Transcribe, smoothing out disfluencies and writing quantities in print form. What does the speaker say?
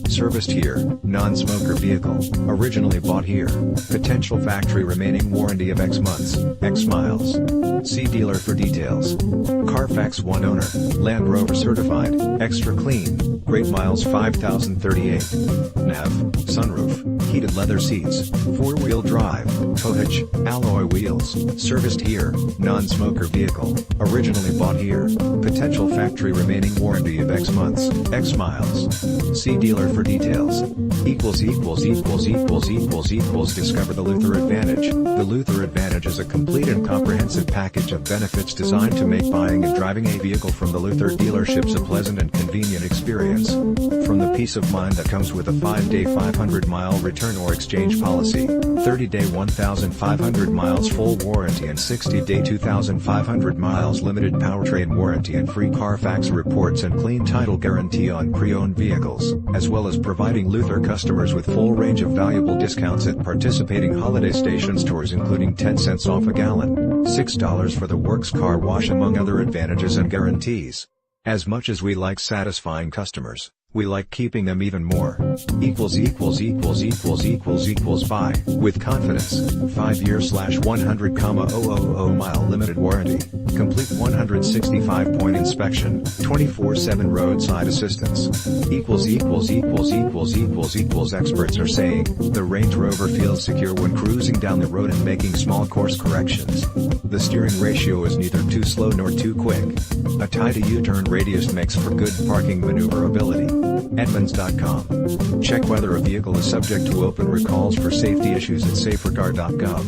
Serviced here, non-smoker vehicle, originally bought here, potential factory remaining warranty of X months, X miles. See dealer for details. Carfax one owner, Land Rover certified, extra clean, great miles 5038. Nav, sunroof, heated leather seats, 4-wheel drive, tow hitch, alloy wheels, serviced here, non-smoker vehicle, originally bought here, potential factory remaining warranty of X months, X miles. See dealer for details. Discover the Luther Advantage. The Luther Advantage is a complete and comprehensive package of benefits designed to make buying and driving a vehicle from the Luther dealerships a pleasant and convenient experience. From the peace of mind that comes with a 5-day 500-mile return or exchange policy, 30-day 1,500 miles full warranty and 60-day 2,500 miles limited powertrain warranty and free Carfax reports and clean title guarantee on pre-owned vehicles, as well as providing Luther customers with full range of valuable discounts at participating holiday station stores including 10 cents off a gallon, $6 for the works car wash among other advantages and guarantees. As much as we like satisfying customers, we like keeping them even more. Buy with confidence. 5-year/100,000 mile limited warranty. Complete 165-point inspection. 24/7 roadside assistance. Experts are saying the Range Rover feels secure when cruising down the road and making small course corrections. The steering ratio is neither too slow nor too quick. A tidy U-turn radius makes for good parking maneuverability. Edmunds.com. Check whether a vehicle is subject to open recalls for safety issues at safercar.gov.